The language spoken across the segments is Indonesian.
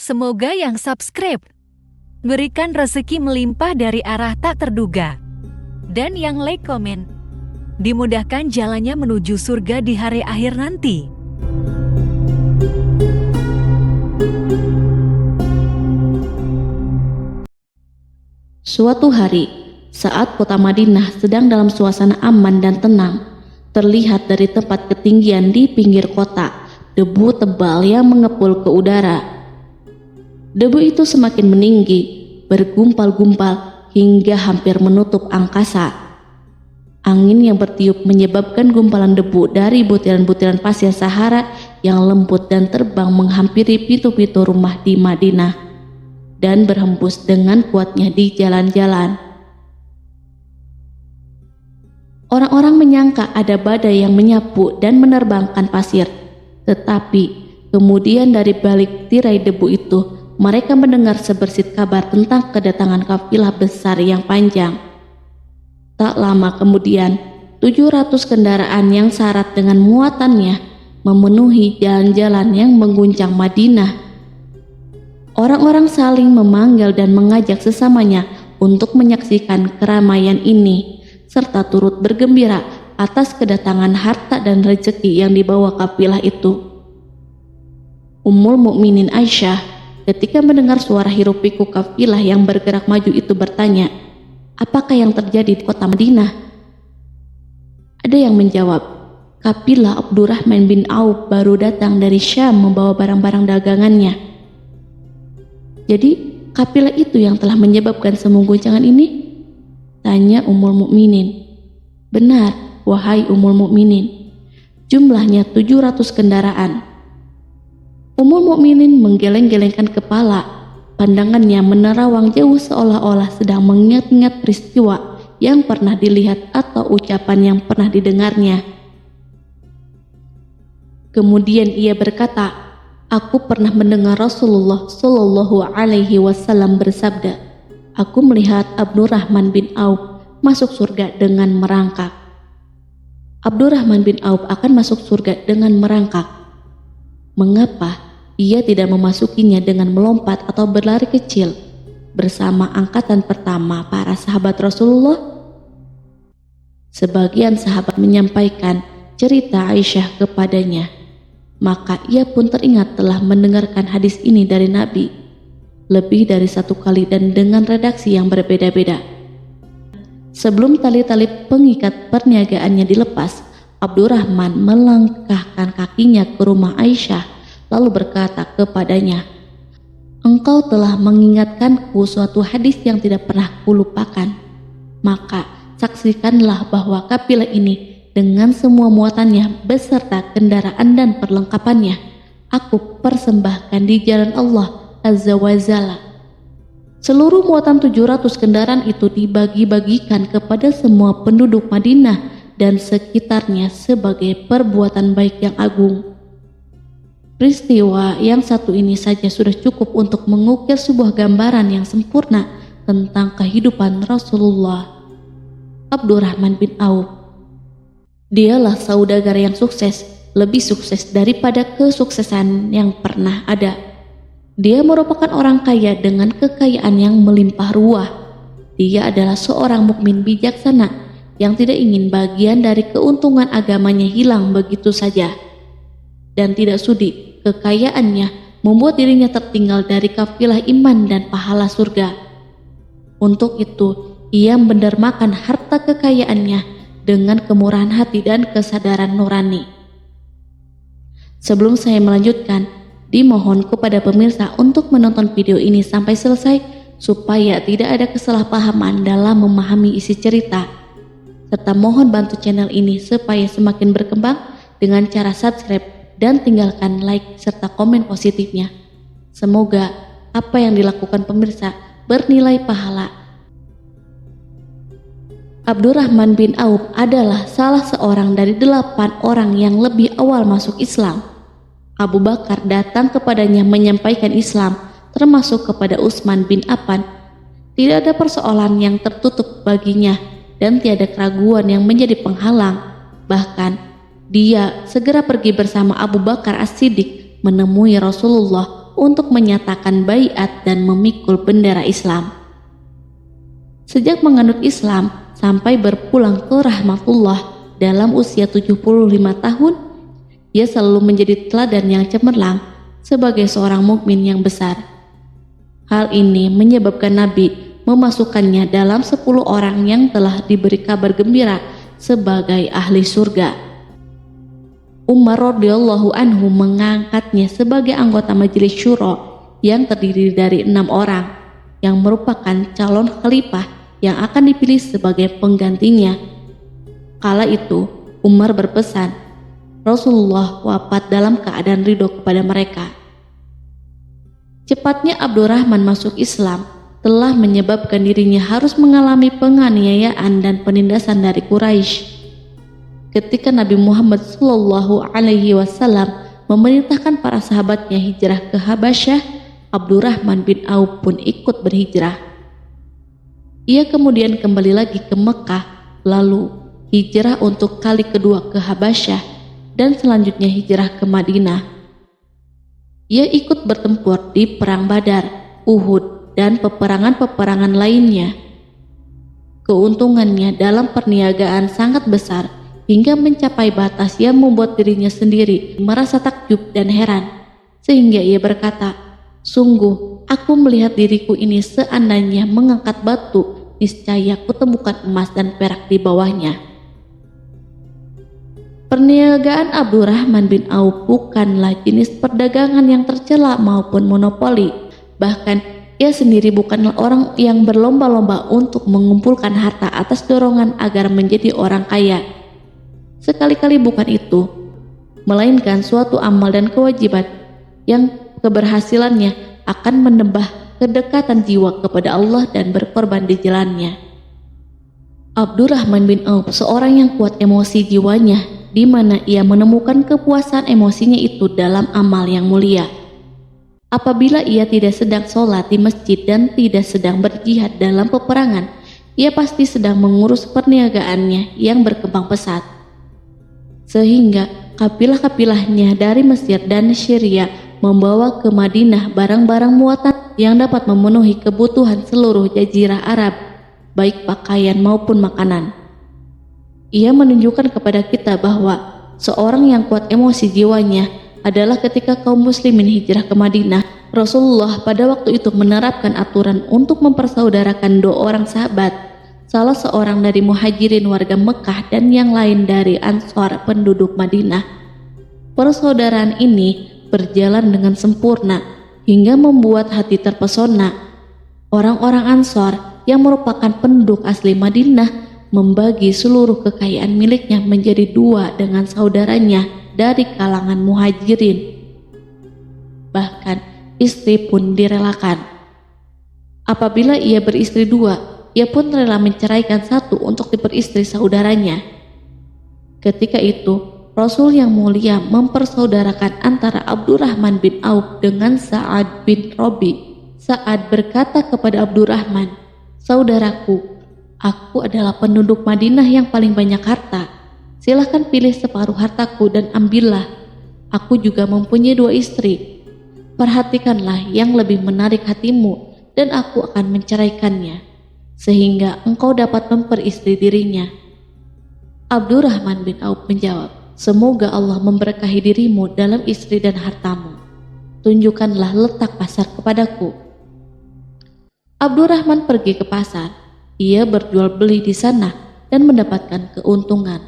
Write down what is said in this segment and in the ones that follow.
Semoga yang subscribe berikan rezeki melimpah dari arah tak terduga. Dan yang like komen, dimudahkan jalannya menuju surga di hari akhir nanti. Suatu hari, saat kota Madinah sedang dalam suasana aman dan tenang, terlihat dari tempat ketinggian di pinggir kota, debu tebal yang mengepul ke udara. Debu itu semakin meninggi, bergumpal-gumpal hingga hampir menutup angkasa. Angin yang bertiup menyebabkan gumpalan debu dari butiran-butiran pasir Sahara yang lembut dan terbang menghampiri pintu-pintu rumah di Madinah dan berhembus dengan kuatnya di jalan-jalan. Orang-orang menyangka ada badai yang menyapu dan menerbangkan pasir, tetapi kemudian dari balik tirai debu itu mereka mendengar sebersit kabar tentang kedatangan kafilah besar yang panjang. Tak lama kemudian, 700 kendaraan yang syarat dengan muatannya memenuhi jalan-jalan yang mengguncang Madinah. Orang-orang saling memanggil dan mengajak sesamanya untuk menyaksikan keramaian ini, serta turut bergembira atas kedatangan harta dan rezeki yang dibawa kafilah itu. Ummul Mukminin Aisyah ketika mendengar suara hiruk-pikuk kafilah yang bergerak maju itu bertanya, "Apakah yang terjadi di kota Madinah?" Ada yang menjawab, "Kafilah Abdurrahman bin Auf baru datang dari Syam membawa barang-barang dagangannya." "Jadi, kafilah itu yang telah menyebabkan semua guncangan ini?" tanya Ummul Mukminin. "Benar, wahai Ummul Mukminin. Jumlahnya 700 kendaraan." Ummul Mukminin menggeleng-gelengkan kepala, pandangannya menerawang jauh seolah-olah sedang mengingat-ingat peristiwa yang pernah dilihat atau ucapan yang pernah didengarnya. Kemudian ia berkata, "Aku pernah mendengar Rasulullah Shallallahu Alaihi Wasallam bersabda, aku melihat Abdurrahman bin Auf masuk surga dengan merangkak." Abdurrahman bin Auf akan masuk surga dengan merangkak. Mengapa ia tidak memasukinya dengan melompat atau berlari kecil bersama angkatan pertama para sahabat Rasulullah? Sebagian sahabat menyampaikan cerita Aisyah kepadanya, maka ia pun teringat telah mendengarkan hadis ini dari Nabi lebih dari satu kali dan dengan redaksi yang berbeda-beda. Sebelum tali-tali pengikat perniagaannya dilepas, Abdurrahman melangkahkan kakinya ke rumah Aisyah lalu berkata kepadanya, "Engkau telah mengingatkanku suatu hadis yang tidak pernah kulupakan. Maka saksikanlah bahwa kafilah ini dengan semua muatannya beserta kendaraan dan perlengkapannya aku persembahkan di jalan Allah Azza wa Jalla." Seluruh muatan 700 kendaraan itu dibagi-bagikan kepada semua penduduk Madinah dan sekitarnya sebagai perbuatan baik yang agung. Peristiwa yang satu ini saja sudah cukup untuk mengukir sebuah gambaran yang sempurna tentang kehidupan Rasulullah. Abdurrahman bin Auf, dialah saudagar yang sukses, lebih sukses daripada kesuksesan yang pernah ada. Dia merupakan orang kaya dengan kekayaan yang melimpah ruah. Dia adalah seorang mukmin bijaksana yang tidak ingin bagian dari keuntungan agamanya hilang begitu saja, dan tidak sudi kekayaannya membuat dirinya tertinggal dari kafilah iman dan pahala surga. Untuk itu, ia mendermakan harta kekayaannya dengan kemurahan hati dan kesadaran nurani. Sebelum saya melanjutkan, dimohon kepada pemirsa untuk menonton video ini sampai selesai supaya tidak ada kesalahpahaman dalam memahami isi cerita, serta mohon bantu channel ini supaya semakin berkembang dengan cara subscribe dan tinggalkan like serta komen positifnya. Semoga apa yang dilakukan pemirsa bernilai pahala. Abdurrahman bin Auf adalah salah seorang dari 8 orang yang lebih awal masuk Islam. Abu Bakar datang kepadanya menyampaikan Islam, termasuk kepada Utsman bin Affan. Tidak ada persoalan yang tertutup baginya dan tiada keraguan yang menjadi penghalang. Bahkan dia segera pergi bersama Abu Bakar As-Siddiq menemui Rasulullah untuk menyatakan baiat dan memikul bendera Islam. Sejak menganut Islam sampai berpulang ke rahmatullah dalam usia 75 tahun, ia selalu menjadi teladan yang cemerlang sebagai seorang mukmin yang besar. Hal ini menyebabkan Nabi memasukkannya dalam 10 orang yang telah diberi kabar gembira sebagai ahli surga. Umar radhiyallahu anhu mengangkatnya sebagai anggota majelis syuro yang terdiri dari 6 orang yang merupakan calon khalifah yang akan dipilih sebagai penggantinya. Kala itu Umar berpesan, Rasulullah wafat dalam keadaan ridho kepada mereka. Cepatnya Abdurrahman masuk Islam telah menyebabkan dirinya harus mengalami penganiayaan dan penindasan dari Quraisy. Ketika Nabi Muhammad SAW memerintahkan para sahabatnya hijrah ke Habasyah, Abdurrahman bin Auf pun ikut berhijrah. Ia kemudian kembali lagi ke Mekah, lalu hijrah untuk kali kedua ke Habasyah, dan selanjutnya hijrah ke Madinah. Ia ikut bertempur di Perang Badar, Uhud, dan peperangan-peperangan lainnya. Keuntungannya dalam perniagaan sangat besar hingga mencapai batas yang membuat dirinya sendiri merasa takjub dan heran, sehingga ia berkata, "Sungguh, aku melihat diriku ini seandainya mengangkat batu, niscaya kutemukan emas dan perak di bawahnya." Perniagaan Abdurrahman bin Auf bukanlah jenis perdagangan yang tercela maupun monopoli. Bahkan ia sendiri bukanlah orang yang berlomba-lomba untuk mengumpulkan harta atas dorongan agar menjadi orang kaya. Sekali-kali bukan itu, melainkan suatu amal dan kewajiban yang keberhasilannya akan menambah kedekatan jiwa kepada Allah dan berkorban di jalannya. Abdurrahman bin Auf seorang yang kuat emosi jiwanya, di mana ia menemukan kepuasan emosinya itu dalam amal yang mulia. Apabila ia tidak sedang sholat di masjid dan tidak sedang berjihad dalam peperangan, ia pasti sedang mengurus perniagaannya yang berkembang pesat. Sehingga kapilah-kapilahnya dari Mesir dan Syria membawa ke Madinah barang-barang muatan yang dapat memenuhi kebutuhan seluruh jazirah Arab, baik pakaian maupun makanan. Ia menunjukkan kepada kita bahwa seorang yang kuat emosi jiwanya adalah ketika kaum muslimin hijrah ke Madinah. Rasulullah pada waktu itu menerapkan aturan untuk mempersaudarakan 2 orang sahabat, salah seorang dari muhajirin warga Mekah dan yang lain dari Ansor penduduk Madinah. Persaudaraan ini berjalan dengan sempurna hingga membuat hati terpesona. Orang-orang Ansor yang merupakan penduduk asli Madinah membagi seluruh kekayaan miliknya menjadi 2 dengan saudaranya dari kalangan muhajirin. Bahkan istri pun direlakan. Apabila ia beristri 2, ia pun rela menceraikan 1 untuk diperistri saudaranya. Ketika itu Rasul yang mulia mempersaudarakan antara Abdurrahman bin Auf dengan Sa'ad bin Rabi. Sa'ad berkata kepada Abdurrahman, "Saudaraku, aku adalah penduduk Madinah yang paling banyak harta. Silahkan pilih separuh hartaku dan ambillah. Aku juga mempunyai 2 istri. Perhatikanlah yang lebih menarik hatimu dan aku akan menceraikannya, sehingga engkau dapat memperistri dirinya." Abdurrahman bin Auf menjawab, "Semoga Allah memberkahi dirimu dalam istri dan hartamu. Tunjukkanlah letak pasar kepadaku." Abdurrahman pergi ke pasar. Ia berjual beli di sana dan mendapatkan keuntungan.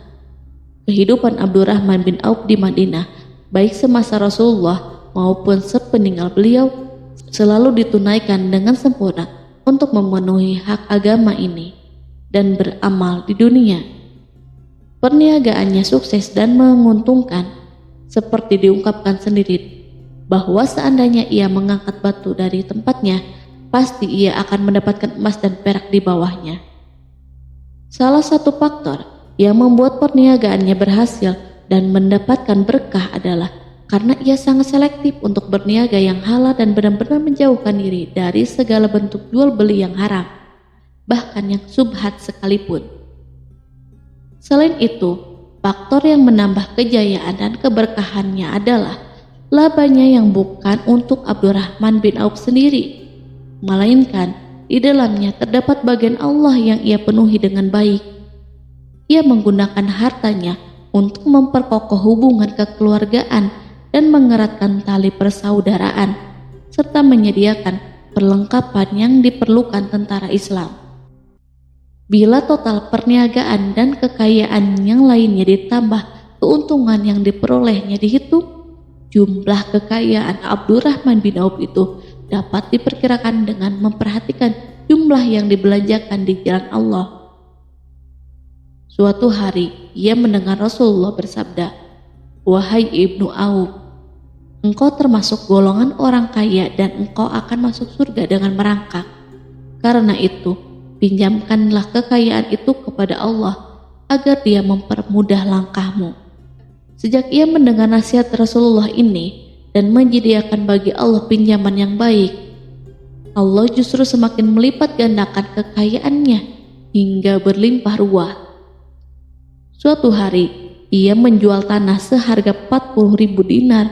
Kehidupan Abdurrahman bin Auf di Madinah, baik semasa Rasulullah maupun sepeninggal beliau, selalu ditunaikan dengan sempurna untuk memenuhi hak agama ini dan beramal di dunia. Perniagaannya sukses dan menguntungkan, seperti diungkapkan sendiri bahwa seandainya ia mengangkat batu dari tempatnya, pasti ia akan mendapatkan emas dan perak di bawahnya. Salah satu faktor yang membuat perniagaannya berhasil dan mendapatkan berkah adalah karena ia sangat selektif untuk berniaga yang halal dan benar-benar menjauhkan diri dari segala bentuk jual beli yang haram, bahkan yang subhat sekalipun. Selain itu, faktor yang menambah kejayaan dan keberkahannya adalah labanya yang bukan untuk Abdurrahman bin Auf sendiri, melainkan di dalamnya terdapat bagian Allah yang ia penuhi dengan baik. Ia menggunakan hartanya untuk memperkokoh hubungan kekeluargaan dan mengeratkan tali persaudaraan, serta menyediakan perlengkapan yang diperlukan tentara Islam. Bila total perniagaan dan kekayaan yang lainnya ditambah keuntungan yang diperolehnya dihitung, jumlah kekayaan Abdurrahman bin Auf itu dapat diperkirakan dengan memperhatikan jumlah yang dibelanjakan di jalan Allah. Suatu hari ia mendengar Rasulullah bersabda, "Wahai Ibnu Auf, engkau termasuk golongan orang kaya dan engkau akan masuk surga dengan merangkak. Karena itu, pinjamkanlah kekayaan itu kepada Allah agar Dia mempermudah langkahmu." Sejak ia mendengar nasihat Rasulullah ini dan menyediakan bagi Allah pinjaman yang baik, Allah justru semakin melipat gandakan kekayaannya hingga berlimpah ruah. Suatu hari ia menjual tanah seharga 40.000 dinar.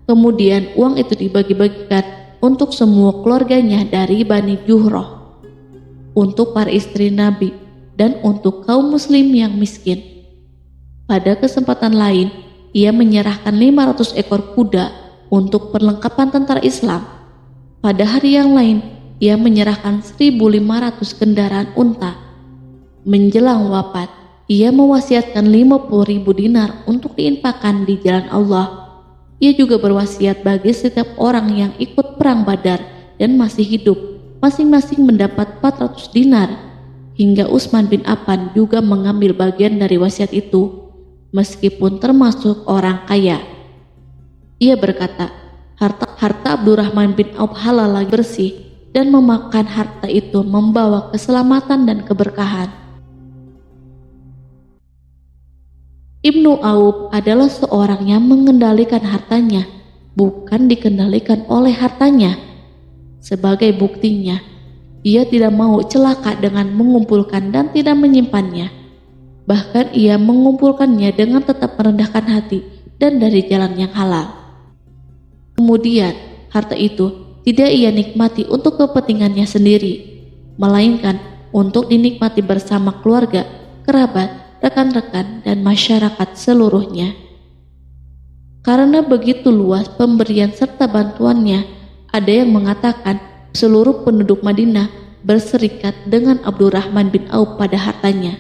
Kemudian uang itu dibagi-bagikan untuk semua keluarganya dari Bani Juhroh, untuk para istri Nabi, dan untuk kaum muslim yang miskin. Pada kesempatan lain, ia menyerahkan 500 ekor kuda untuk perlengkapan tentara Islam. Pada hari yang lain, ia menyerahkan 1.500 kendaraan unta. Menjelang wafat, ia mewasiatkan 50.000 dinar untuk diinfakkan di jalan Allah. Ia juga berwasiat bagi setiap orang yang ikut perang Badar dan masih hidup, masing-masing mendapat 400 dinar. Hingga Utsman bin Affan juga mengambil bagian dari wasiat itu, meskipun termasuk orang kaya. Ia berkata, harta Abdurrahman bin Auf halal lagi bersih, dan memakan harta itu membawa keselamatan dan keberkahan. Ibnu Auf adalah seorang yang mengendalikan hartanya, bukan dikendalikan oleh hartanya. Sebagai buktinya, ia tidak mau celaka dengan mengumpulkan dan tidak menyimpannya. Bahkan ia mengumpulkannya dengan tetap merendahkan hati dan dari jalan yang halal. Kemudian, harta itu tidak ia nikmati untuk kepentingannya sendiri, melainkan untuk dinikmati bersama keluarga, kerabat, rekan-rekan, dan masyarakat seluruhnya. Karena begitu luas pemberian serta bantuannya, ada yang mengatakan seluruh penduduk Madinah berserikat dengan Abdurrahman bin Auf pada hartanya.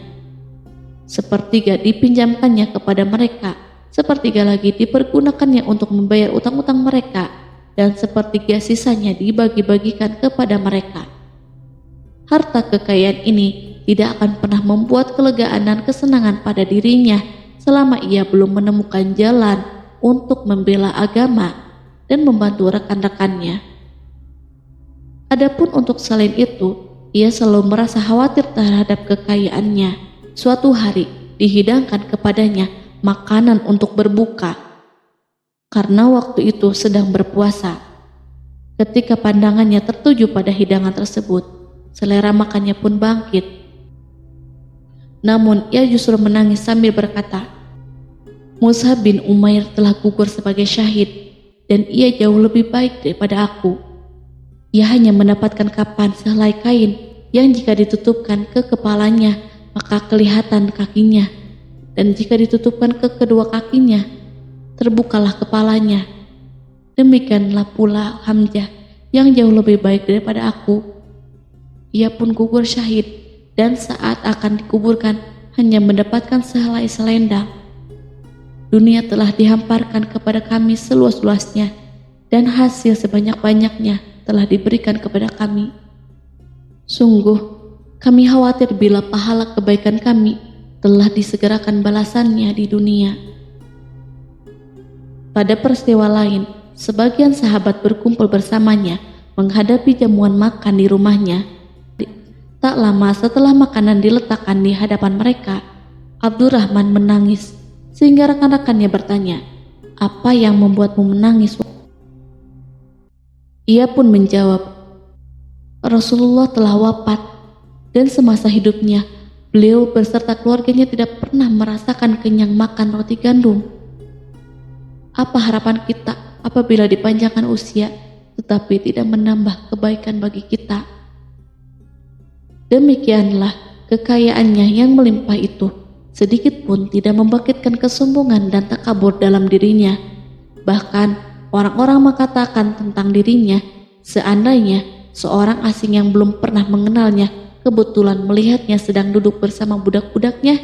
Sepertiga dipinjamkannya kepada mereka, sepertiga lagi dipergunakannya untuk membayar utang-utang mereka, dan sepertiga sisanya dibagi-bagikan kepada mereka. Harta kekayaan ini tidak akan pernah membuat kelegaan dan kesenangan pada dirinya selama ia belum menemukan jalan untuk membela agama dan membantu rekan-rekannya. Adapun untuk selain itu, ia selalu merasa khawatir terhadap kekayaannya. Suatu hari dihidangkan kepadanya makanan untuk berbuka, karena waktu itu sedang berpuasa. Ketika pandangannya tertuju pada hidangan tersebut, selera makannya pun bangkit. Namun ia justru menangis sambil berkata, "Mus'ab bin Umair telah gugur sebagai syahid, dan ia jauh lebih baik daripada aku. Ia hanya mendapatkan kapan sehelai kain yang jika ditutupkan ke kepalanya maka kelihatan kakinya, dan jika ditutupkan ke kedua kakinya terbukalah kepalanya. Demikianlah pula Hamzah yang jauh lebih baik daripada aku. Ia pun gugur syahid, dan saat akan dikuburkan hanya mendapatkan sehelai selendang. Dunia telah dihamparkan kepada kami seluas-luasnya, dan hasil sebanyak-banyaknya telah diberikan kepada kami. Sungguh, kami khawatir bila pahala kebaikan kami telah disegerakan balasannya di dunia." Pada peristiwa lain, sebagian sahabat berkumpul bersamanya menghadapi jamuan makan di rumahnya. Tak lama setelah makanan diletakkan di hadapan mereka, Abdurrahman menangis, sehingga rekan-rekannya bertanya, "Apa yang membuatmu menangis?" Ia pun menjawab, "Rasulullah telah wafat, dan semasa hidupnya beliau beserta keluarganya tidak pernah merasakan kenyang makan roti gandum. Apa harapan kita apabila dipanjangkan usia, tetapi tidak menambah kebaikan bagi kita. Demikianlah kekayaannya yang melimpah itu sedikit pun tidak membangkitkan kesombongan dan takabur dalam dirinya. Bahkan orang-orang mengatakan tentang dirinya, seandainya seorang asing yang belum pernah mengenalnya kebetulan melihatnya sedang duduk bersama budak-budaknya,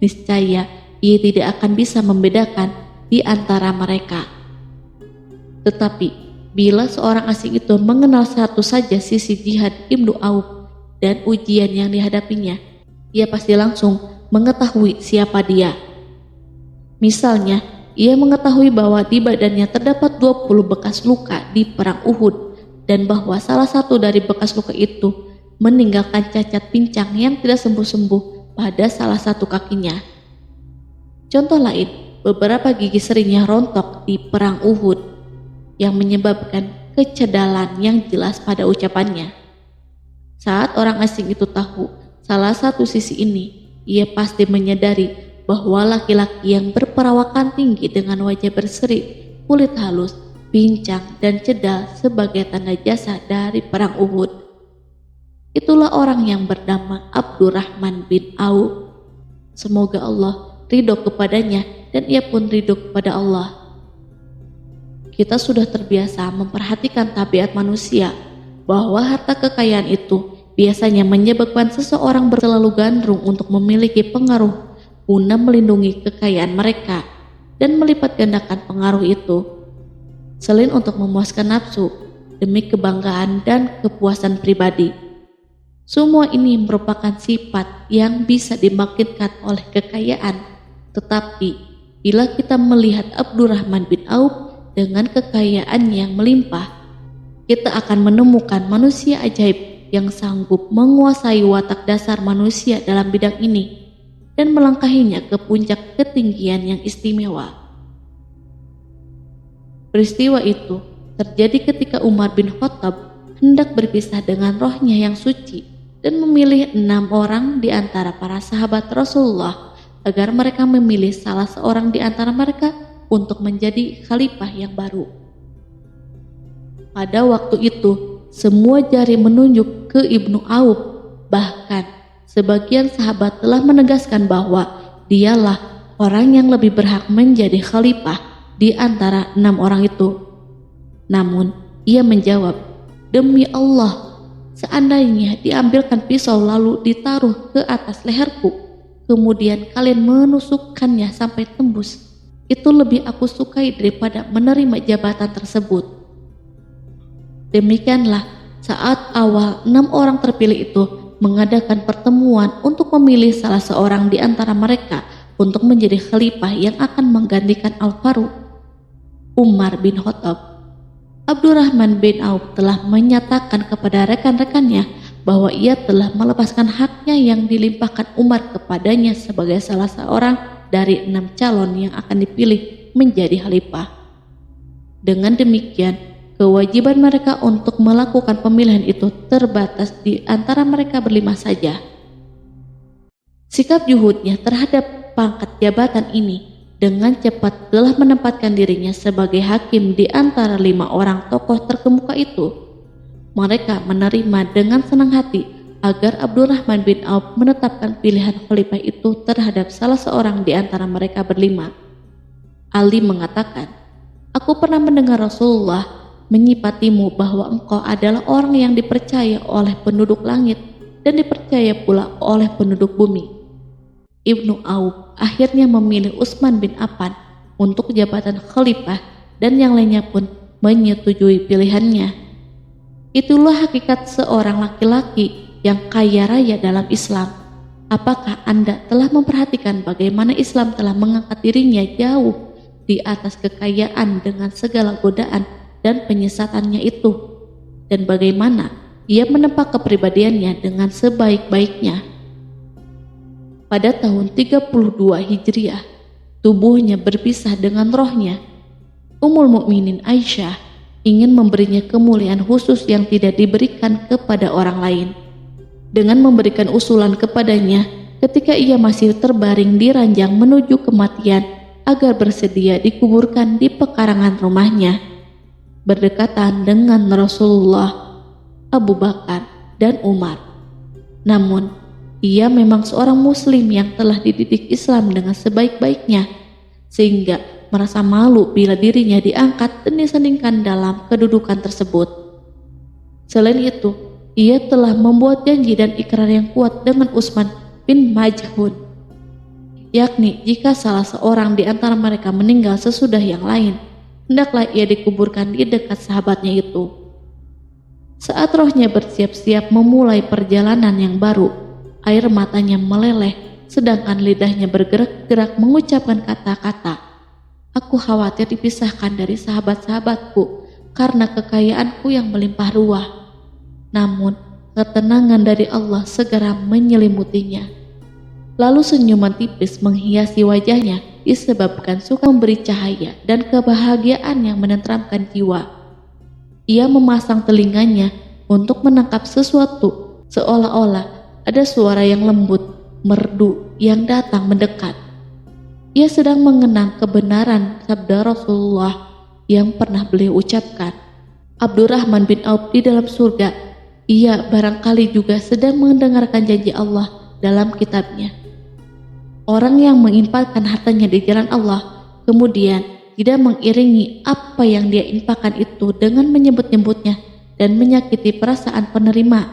niscaya ia tidak akan bisa membedakan di antara mereka. Tetapi bila seorang asing itu mengenal satu saja sisi jihad Ibnu Auf dan ujian yang dihadapinya, ia pasti langsung mengetahui siapa dia. Misalnya, ia mengetahui bahwa di badannya terdapat 20 bekas luka di perang Uhud dan bahwa salah satu dari bekas luka itu meninggalkan cacat pincang yang tidak sembuh-sembuh pada salah satu kakinya. Contoh lain, beberapa gigi serinya rontok di perang Uhud yang menyebabkan kecedalan yang jelas pada ucapannya. Saat orang asing itu tahu salah satu sisi ini, ia pasti menyadari bahwa laki-laki yang berperawakan tinggi dengan wajah berseri, kulit halus, pincang dan cedal sebagai tanda jasa dari perang Uhud. Itulah orang yang bernama Abdurrahman bin Auf. Semoga Allah ridho kepadanya dan ia pun ridho kepada Allah. Kita sudah terbiasa memperhatikan tabiat manusia bahwa harta kekayaan itu biasanya menyebabkan seseorang selalu gandrung untuk memiliki pengaruh guna melindungi kekayaan mereka dan melipat gandakan pengaruh itu. Selain untuk memuaskan nafsu demi kebanggaan dan kepuasan pribadi. Semua ini merupakan sifat yang bisa dibangkitkan oleh kekayaan. Tetapi bila kita melihat Abdurrahman bin Auf dengan kekayaan yang melimpah, kita akan menemukan manusia ajaib yang sanggup menguasai watak dasar manusia dalam bidang ini dan melangkahinya ke puncak ketinggian yang istimewa. Peristiwa itu terjadi ketika Umar bin Khattab hendak berpisah dengan rohnya yang suci dan memilih 6 orang di antara para sahabat Rasulullah agar mereka memilih salah seorang di antara mereka untuk menjadi khalifah yang baru. Pada waktu itu, semua jari menunjuk ke Ibnu Auf. Bahkan sebagian sahabat telah menegaskan bahwa dialah orang yang lebih berhak menjadi khalifah di antara 6 orang itu. Namun ia menjawab, "Demi Allah, seandainya diambilkan pisau lalu ditaruh ke atas leherku, kemudian kalian menusukkannya sampai tembus, itu lebih aku sukai daripada menerima jabatan tersebut." Demikianlah saat awal 6 orang terpilih itu mengadakan pertemuan untuk memilih salah seorang di antara mereka untuk menjadi khalifah yang akan menggantikan Al-Faruq, Umar bin Khattab. Abdurrahman bin Auf telah menyatakan kepada rekan-rekannya bahwa ia telah melepaskan haknya yang dilimpahkan Umar kepadanya sebagai salah seorang dari 6 calon yang akan dipilih menjadi khalifah. Dengan demikian, kewajiban mereka untuk melakukan pemilihan itu terbatas di antara mereka berlima saja. Sikap juhudnya terhadap pangkat jabatan ini dengan cepat telah menempatkan dirinya sebagai hakim di antara 5 orang tokoh terkemuka itu. Mereka menerima dengan senang hati agar Abdurrahman bin Auf menetapkan pilihan khalifah itu terhadap salah seorang di antara mereka berlima. Ali mengatakan, "Aku pernah mendengar Rasulullah menyipatimu bahwa engkau adalah orang yang dipercaya oleh penduduk langit dan dipercaya pula oleh penduduk bumi." Ibnu Auf akhirnya memilih Utsman bin Affan untuk jabatan khalifah dan yang lainnya pun menyetujui pilihannya. Itulah hakikat seorang laki-laki yang kaya raya dalam Islam. Apakah Anda telah memperhatikan bagaimana Islam telah mengangkat dirinya jauh di atas kekayaan dengan segala godaan dan penyesatannya itu, dan bagaimana ia menempa kepribadiannya dengan sebaik-baiknya? Pada tahun 32 Hijriah, tubuhnya berpisah dengan rohnya. Ummul Mukminin Aisyah ingin memberinya kemuliaan khusus yang tidak diberikan kepada orang lain, dengan memberikan usulan kepadanya ketika ia masih terbaring di ranjang menuju kematian agar bersedia dikuburkan di pekarangan rumahnya. berdekatan dengan Rasulullah, Abu Bakar, dan Umar. Namun, ia memang seorang muslim yang telah dididik Islam dengan sebaik-baiknya, sehingga merasa malu bila dirinya diangkat dan disandingkan dalam kedudukan tersebut. Selain itu, ia telah membuat janji dan ikrar yang kuat dengan Utsman bin Maz'un, yakni jika salah seorang di antara mereka meninggal sesudah yang lain, hendaklah ia dikuburkan di dekat sahabatnya itu. Saat rohnya bersiap-siap memulai perjalanan yang baru, air matanya meleleh, sedangkan lidahnya bergerak-gerak mengucapkan kata-kata, "Aku khawatir dipisahkan dari sahabat-sahabatku karena kekayaanku yang melimpah ruah." Namun, ketenangan dari Allah segera menyelimutinya. Lalu senyuman tipis menghiasi wajahnya disebabkan suka memberi cahaya dan kebahagiaan yang menenteramkan jiwa. Ia memasang telinganya untuk menangkap sesuatu, seolah-olah ada suara yang lembut, merdu yang datang mendekat. Ia sedang mengenang kebenaran sabda Rasulullah yang pernah beliau ucapkan, "Abdurrahman bin Auf di dalam surga." Ia barangkali juga sedang mendengarkan janji Allah dalam kitabnya. Orang yang menginfakkan hartanya di jalan Allah, kemudian tidak mengiringi apa yang dia infakkan itu dengan menyebut-nyebutnya dan menyakiti perasaan penerima,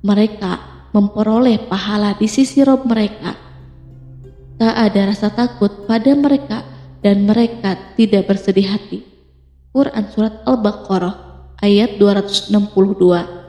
mereka memperoleh pahala di sisi Rob mereka. Tak ada rasa takut pada mereka dan mereka tidak bersedih hati. Quran Surat Al-Baqarah ayat 262.